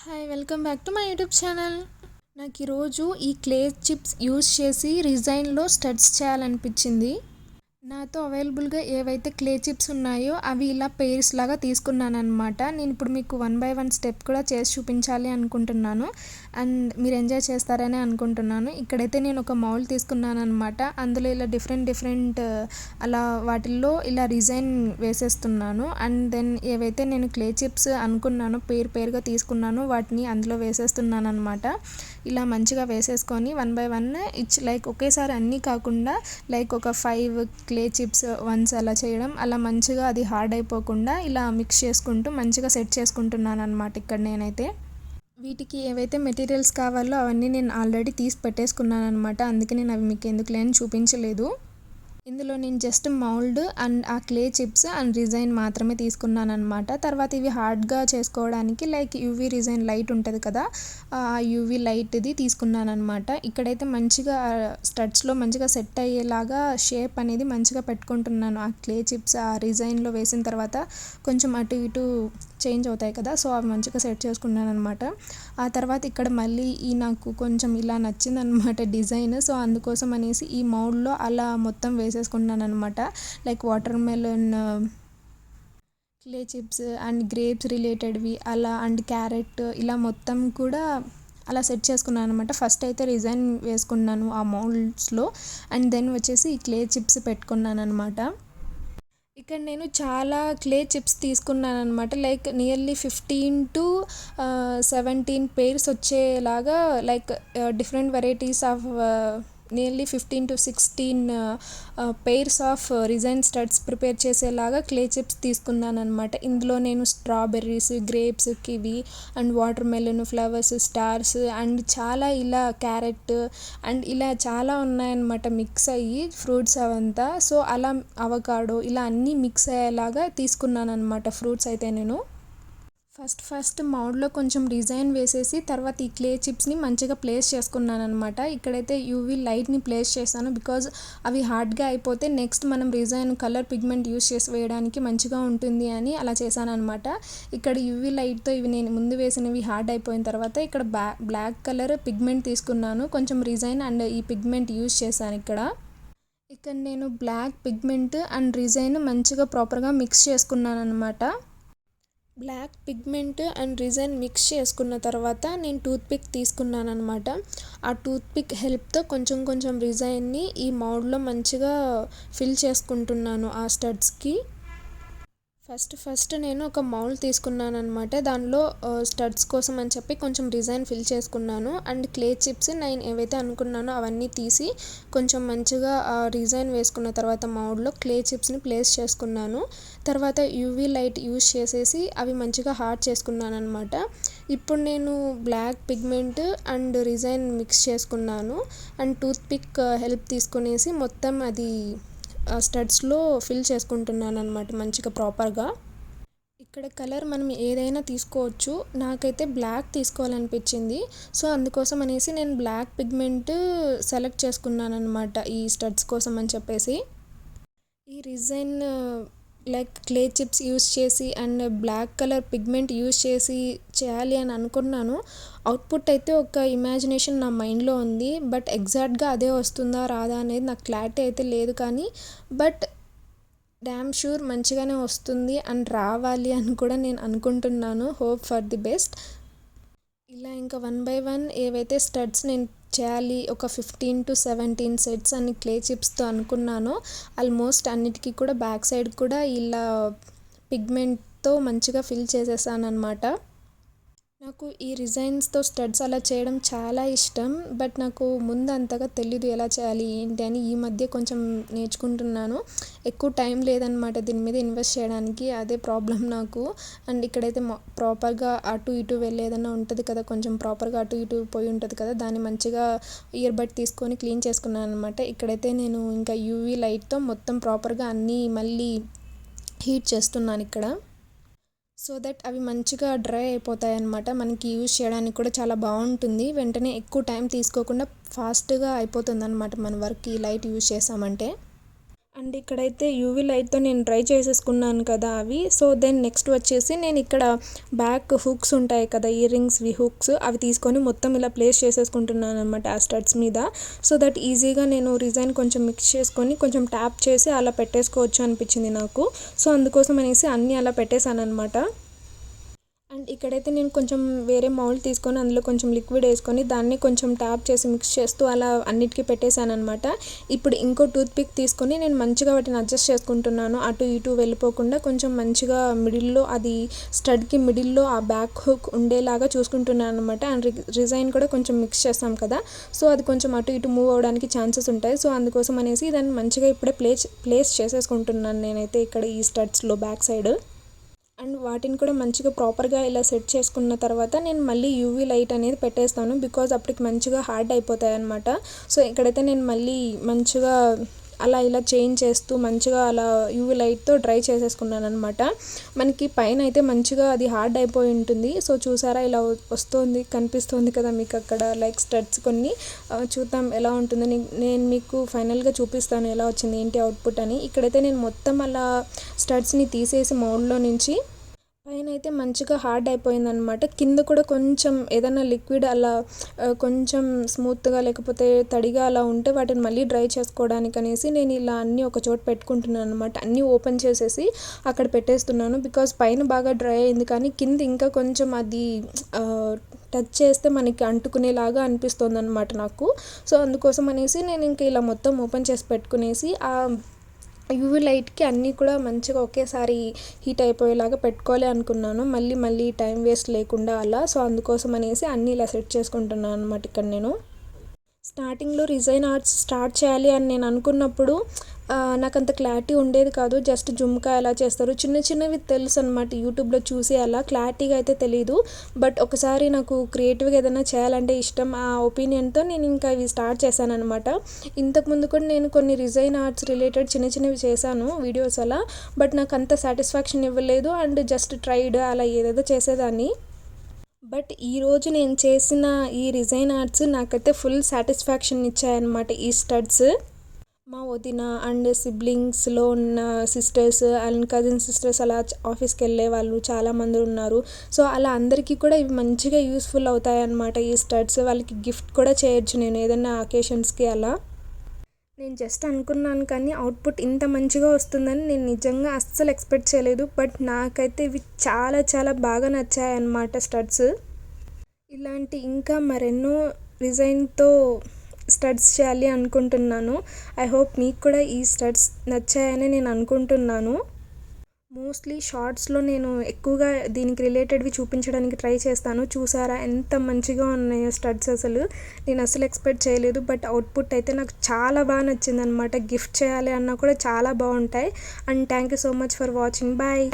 Hi welcome back to my YouTube channel. నాకు ఈరోజు ఈ క్లే చిప్స్ యూస్ చేసి రిజైన్లో స్టడ్స్ చేయాలనిపించింది. నాతో అవైలబుల్గా ఏవైతే క్లే చిప్స్ ఉన్నాయో అవి ఇలా పెయిర్స్ లాగా తీసుకున్నాను అనమాట. నేను ఇప్పుడు మీకు 1 by 1 స్టెప్ కూడా చేసి చూపించాలి అనుకుంటున్నాను అండ్ మీరు ఎంజాయ్ చేస్తారని అనుకుంటున్నాను. ఇక్కడైతే నేను ఒక మౌల్డ్ తీసుకున్నాను అనమాట. అందులో ఇలా డిఫరెంట్ అలా వాటిల్లో ఇలా డిజైన్ వేసేస్తున్నాను. అండ్ దెన్ ఏవైతే నేను క్లే చిప్స్ అనుకున్నానో పేరుగా తీసుకున్నాను వాటిని అందులో వేసేస్తున్నాను అనమాట. ఇలా మంచిగా వేసేసుకొని 1 by 1 లైక్ ఒకేసారి అన్నీ కాకుండా లైక్ ఒక 5 క్లే చిప్స్ వన్స్ అలా చేయడం, అలా మంచిగా అది హార్డ్ అయిపోకుండా ఇలా మిక్స్ చేసుకుంటూ మంచిగా సెట్ చేసుకుంటున్నాను అనమాట. ఇక్కడ నేనైతే వీటికి ఏవైతే మెటీరియల్స్ కావాలో అవన్నీ నేను ఆల్రెడీ తీసి పెట్టేసుకున్నాను అనమాట. అందుకే నేను అవి మీకు ఎందుకులే అని చూపించలేదు. ఇందులో నేను జస్ట్ మౌల్డ్ అండ్ ఆ క్లే చిప్స్ అండ్ రిజైన్ మాత్రమే తీసుకున్నాను అనమాట. తర్వాత ఇవి హార్డ్గా చేసుకోవడానికి లైక్ యూవీ రిజైన్ లైట్ ఉంటుంది కదా, ఆ యూవీ లైట్ది తీసుకున్నాను అనమాట. ఇక్కడైతే మంచిగా స్టడ్స్లో మంచిగా సెట్ అయ్యేలాగా షేప్ అనేది మంచిగా పెట్టుకుంటున్నాను. ఆ క్లే చిప్స్ ఆ రిజైన్లో వేసిన తర్వాత కొంచెం అటు ఇటు చేంజ్ అవుతాయి కదా, సో అవి మంచిగా సెట్ చేసుకున్నాను అనమాట. ఆ తర్వాత ఇక్కడ మళ్ళీ నాకు కొంచెం ఇలా నచ్చిందనమాట డిజైన్. సో అందుకోసం అనేసి ఈ మౌల్డ్లో అలా మొత్తం వేసేసుకున్నాను అనమాట. Like watermelon clay chips and grapes రిలేటెడ్వి అలా అండ్ క్యారెట్ ఇలా మొత్తం కూడా అలా సెట్ చేసుకున్నాను అనమాట. ఫస్ట్ అయితే డిజైన్ వేసుకున్నాను ఆ మౌల్డ్స్లో అండ్ దెన్ వచ్చేసి ఈ క్లే చిప్స్ పెట్టుకున్నాను అనమాట. ఇక్కడ నేను చాలా క్లే చిప్స్ తీసుకున్నాను అనమాట. లైక్ నియర్లీ 15 to 17 పెయిర్స్ వచ్చేలాగా like different varieties of nearly 15 to 16 pairs of resign studs prepare చేసేలాగా క్లే చిప్స్ తీసుకున్నాను అనమాట. ఇందులో నేను strawberries, grapes, kiwi and water melon, flowers, stars and చాలా ఇలా క్యారెట్ అండ్ ఇలా చాలా ఉన్నాయన్నమాట మిక్స్ అయ్యి ఫ్రూట్స్ అవంతా. సో అలా అవకాడో ఇలా అన్నీ మిక్స్ అయ్యేలాగా తీసుకున్నాను అనమాట ఫ్రూట్స్ అయితే నేను. ఫస్ట్ మౌల్డ్లో కొంచెం డిజైన్ వేసేసి తర్వాత ఈ క్లే చిప్స్ని మంచిగా ప్లేస్ చేసుకున్నాను అనమాట. ఇక్కడైతే యూవీ లైట్ని ప్లేస్ చేశాను బికాజ్ అవి హార్డ్గా అయిపోతే నెక్స్ట్ మనం డిజైన్ కలర్ పిగ్మెంట్ యూస్ చేసి వేయడానికి మంచిగా ఉంటుంది అని అలా చేశాను అనమాట. ఇక్కడ యూవీ లైట్తో ఇవి నేను ముందు వేసినవి హార్డ్ అయిపోయిన తర్వాత ఇక్కడ బ్లాక్ కలర్ పిగ్మెంట్ తీసుకున్నాను. కొంచెం డిజైన్ అండ్ ఈ పిగ్మెంట్ యూస్ చేశాను ఇక్కడ నేను బ్లాక్ పిగ్మెంట్ అండ్ డిజైన్ మంచిగా ప్రాపర్గా మిక్స్ చేసుకున్నాను అనమాట. Black pigment and design mix చేసుకున్న తర్వాత నేను టూత్పిక్ తీసుకున్నాను అనమాట. ఆ టూత్పిక్ హెల్ప్తో కొంచెం డిజైన్ని ఈ మౌల్డ్లో మంచిగా ఫిల్ చేసుకుంటున్నాను ఆ స్టడ్స్కి. ఫస్ట్ నేను ఒక మౌల్డ్ తీసుకున్నాను అనమాట. దానిలో స్టడ్స్ కోసం అని చెప్పి కొంచెం డిజైన్ ఫిల్ చేసుకున్నాను అండ్ క్లే చిప్స్ నేను ఏవైతే అనుకున్నానో అవన్నీ తీసి కొంచెం మంచిగా ఆ డిజైన్ వేసుకున్న తర్వాత మౌల్డ్లో క్లే చిప్స్ని ప్లేస్ చేసుకున్నాను. తర్వాత యూవీ లైట్ యూస్ చేసేసి అవి మంచిగా హార్డ్ చేసుకున్నాను అనమాట. ఇప్పుడు నేను black pigment and design mix చేసుకున్నాను అండ్ టూత్పిక్ హెల్ప్ తీసుకునేసి మొత్తం అది స్టడ్స్లో ఫిల్ చేసుకుంటున్నాను అనమాట మంచిగా ప్రాపర్గా. ఇక్కడ కలర్ మనం ఏదైనా తీసుకోవచ్చు. నాకైతే బ్లాక్ తీసుకోవాలనిపించింది. సో అందుకోసం అనేసి నేను బ్లాక్ పిగ్మెంట్ సెలెక్ట్ చేసుకున్నాను అనమాట ఈ స్టడ్స్ కోసం అని చెప్పేసి. ఈ design like clay chips use చేసి and black colour pigment use చేసి చేయాలి అని అనుకున్నాను. అవుట్పుట్ అయితే ఒక ఇమాజినేషన్ నా మైండ్లో ఉంది. బట్ ఎగ్జాక్ట్గా అదే వస్తుందా రాదా అనేది నాకు క్లారిటీ అయితే లేదు, కానీ బట్ డ్యామ్ షూర్ మంచిగానే వస్తుంది అండ్ రావాలి అని కూడా నేను అనుకుంటున్నాను. Hope for the best. ఇలా ఇంకా 1 by 1 ఏవైతే స్టడ్స్ నేను చేయాలి ఒక 15 to 17 సెట్స్ అని క్లే చిప్స్తో అనుకున్నానో ఆల్మోస్ట్ అన్నిటికీ కూడా బ్యాక్ సైడ్ కూడా ఇలా పిగ్మెంట్తో మంచిగా ఫిల్ చేసేసాను అనమాట. నాకు ఈ డిజైన్స్తో స్టడ్స్ అలా చేయడం చాలా ఇష్టం. బట్ నాకు ముందు అంతగా తెలీదు ఎలా చేయాలి ఏంటి అని. ఈ మధ్య కొంచెం నేర్చుకుంటున్నాను. ఎక్కువ టైం లేదనమాట దీని మీద ఇన్వెస్ట్ చేయడానికి, అదే ప్రాబ్లం నాకు. అండ్ ఇక్కడైతే ప్రాపర్గా అటు ఇటు వెళ్ళేదన్నా ఉంటుంది కదా, కొంచెం ప్రాపర్గా అటు ఇటు పోయి ఉంటుంది కదా, దాన్ని మంచిగా ఇయర్ బడ్ తీసుకొని క్లీన్ చేసుకున్నాను అనమాట. ఇక్కడైతే నేను ఇంకా యూవీ లైట్తో మొత్తం ప్రాపర్గా అన్నీ మళ్ళీ హీట్ చేస్తున్నాను ఇక్కడ. సో దట్ అవి మంచిగా డ్రై అయిపోతాయి అన్నమాట. మనకి యూజ్ చేయడానికి కూడా చాలా బాగుంటుంది. వెంటనే ఎక్కువ టైం తీసుకోకుండా ఫాస్ట్గా అయిపోతుంది అనమాట మన వర్క్ ఈ లైట్ యూజ్ చేసామంటే. అండ్ ఇక్కడైతే యూవీ లైట్తో నేను డ్రై చేసేసుకున్నాను కదా అవి. సో దెన్ నెక్స్ట్ వచ్చేసి నేను ఇక్కడ బ్యాక్ హుక్స్ ఉంటాయి కదా, ఇయర్ రింగ్స్వి హుక్స్, అవి తీసుకొని మొత్తం ఇలా ప్లేస్ చేసేసుకుంటున్నాను అనమాట ఆ స్టడ్స్ మీద. సో దట్ ఈజీగా నేను డిజైన్ కొంచెం మిక్స్ చేసుకొని కొంచెం ట్యాప్ చేసి అలా పెట్టేసుకోవచ్చు అనిపించింది నాకు. సో అందుకోసం అనేసి అన్నీ అలా పెట్టేశాను అనమాట. అండ్ ఇక్కడైతే నేను కొంచెం వేరే మౌల్డ్ తీసుకొని అందులో కొంచెం లిక్విడ్ వేసుకొని దాన్ని కొంచెం ట్యాప్ చేసి మిక్స్ చేస్తూ అలా అన్నిటికీ పెట్టేశాను అనమాట. ఇప్పుడు ఇంకో టూత్ పిక్ తీసుకొని నేను మంచిగా వాటిని అడ్జస్ట్ చేసుకుంటున్నాను, అటు ఇటు వెళ్ళిపోకుండా కొంచెం మంచిగా మిడిల్లో, అది స్టడ్కి మిడిల్లో ఆ బ్యాక్ హుక్ ఉండేలాగా చూసుకుంటున్నాను అనమాట. అండ్ డిజైన్ కూడా కొంచెం మిక్స్ చేస్తాం కదా, సో అది కొంచెం అటు ఇటు మూవ్ అవ్వడానికి ఛాన్సెస్ ఉంటాయి. సో అందుకోసం అనేసి దాన్ని మంచిగా ఇప్పుడే ప్లేస్ చేసేసుకుంటున్నాను నేనైతే ఇక్కడ ఈ స్టడ్స్లో బ్యాక్ సైడ్. అండ్ వాటిని కూడా మంచిగా ప్రాపర్గా ఇలా సెట్ చేసుకున్న తర్వాత నేను మళ్ళీ యూవీ లైట్ అనేది పెట్టేస్తాను, బికాజ్ అప్పటికి మంచిగా హార్డ్ అయిపోతాయి అనమాట. సో ఇక్కడైతే నేను మళ్ళీ మంచిగా అలా ఇలా చేంజ్ చేస్తూ మంచిగా అలా యూవీ లైట్తో డ్రై చేసేసుకున్నాను అనమాట. మనకి పైన అయితే మంచిగా అది హార్డ్ అయిపోయి ఉంటుంది. సో చూసారా ఇలా వస్తుంది, కనిపిస్తుంది కదా మీకు అక్కడ లైక్ స్టడ్స్ కొన్ని. చూద్దాం ఎలా ఉంటుందని, నేను మీకు ఫైనల్గా చూపిస్తాను ఎలా వచ్చింది ఏంటి అవుట్పుట్ అని. ఇక్కడైతే నేను మొత్తం అలా స్టడ్స్ని తీసేసి మౌల్డ్లో నుంచి పైన అయితే మంచిగా హార్డ్ అయిపోయిందనమాట. కింద కూడా కొంచెం ఏదైనా లిక్విడ్ అలా కొంచెం స్మూత్గా లేకపోతే తడిగా అలా ఉంటే వాటిని మళ్ళీ డ్రై చేసుకోవడానికి అనేసి నేను ఇలా అన్నీ ఒక చోట పెట్టుకుంటున్నాను అనమాట. అన్నీ ఓపెన్ చేసేసి అక్కడ పెట్టేస్తున్నాను, బికాజ్ పైన బాగా డ్రై అయింది కానీ కింద ఇంకా కొంచెం అది టచ్ చేస్తే మనకి అంటుకునేలాగా అనిపిస్తుంది అనమాట నాకు. సో అందుకోసం అనేసి నేను ఇంకా ఇలా మొత్తం ఓపెన్ చేసి పెట్టుకునేసి ఆ యూవీ లైట్కి అన్నీ కూడా మంచిగా ఒకేసారి హీట్ అయిపోయేలాగా పెట్టుకోవాలి అనుకున్నాను, మళ్ళీ టైం వేస్ట్ లేకుండా అలా. సో అందుకోసం అనేసి అన్నీ ఇలా సెట్ చేసుకుంటున్నాను అనమాట. ఇక్కడ నేను స్టార్టింగ్లో డిజైన్ ఆర్ట్స్ స్టార్ట్ చేయాలి అని నేను అనుకున్నప్పుడు నాకు అంత క్లారిటీ ఉండేది కాదు. జస్ట్ జుమ్కా ఎలా చేస్తారు చిన్నవి తెలుసు అనమాట, యూట్యూబ్లో చూసి అలా క్లారిటీగా అయితే తెలీదు. బట్ ఒకసారి నాకు క్రియేటివ్గా ఏదైనా చేయాలంటే ఇష్టం, ఆ ఒపీనియన్తో నేను ఇంకా ఇవి స్టార్ట్ చేశాను అనమాట. ఇంతకుముందు కూడా నేను కొన్ని డిజైన్ ఆర్ట్స్ రిలేటెడ్ చిన్నవి చేశాను వీడియోస్ అలా, బట్ నాకు అంత సాటిస్ఫాక్షన్ ఇవ్వలేదు. అండ్ జస్ట్ ట్రైడ్ అలా ఏదేదో చేసేదాన్ని. బట్ ఈరోజు నేను చేసిన ఈ డిజైన్ ఆర్ట్స్ నాకైతే ఫుల్ సాటిస్ఫాక్షన్ ఇచ్చాయన్నమాట. ఈ స్టడ్స్ మా వదిన అండ్ సిబ్లింగ్స్లో ఉన్న సిస్టర్స్ అండ్ కజిన్ సిస్టర్స్ అలా ఆఫీస్కి వెళ్ళే వాళ్ళు చాలామంది ఉన్నారు. సో అలా అందరికీ కూడా ఇవి మంచిగా యూస్ఫుల్ అవుతాయి అన్నమాట. ఈ స్టడ్స్ వాళ్ళకి గిఫ్ట్ కూడా చేయొచ్చు నేను ఏదైనా అకేషన్స్కి అలా. నేను జస్ట్ అనుకున్నాను కానీ అవుట్పుట్ ఇంత మంచిగా వస్తుందని నేను నిజంగా అస్సలు ఎక్స్పెక్ట్ చేయలేదు. బట్ నాకైతే ఇవి చాలా బాగా నచ్చాయి అన్నమాట స్టడ్స్. ఇలాంటి ఇంకా మరెన్నో డిజైన్తో స్టడ్స్ చేయాలి అనుకుంటున్నాను. ఐ హోప్ మీకు కూడా ఈ స్టడ్స్ నచ్చాయని నేను అనుకుంటున్నాను. మోస్ట్లీ షార్ట్స్లో నేను ఎక్కువగా దీనికి రిలేటెడ్వి చూపించడానికి ట్రై చేస్తాను. చూసారా ఎంత మంచిగా ఉన్నాయో స్టడ్స్, అసలు నేను అసలు ఎక్స్పెక్ట్ చేయలేదు. బట్ అవుట్పుట్ అయితే నాకు చాలా బాగా నచ్చింది అనమాట. గిఫ్ట్ చేయాలి అన్నా కూడా చాలా బాగుంటాయి. And thank you so much for watching. Bye.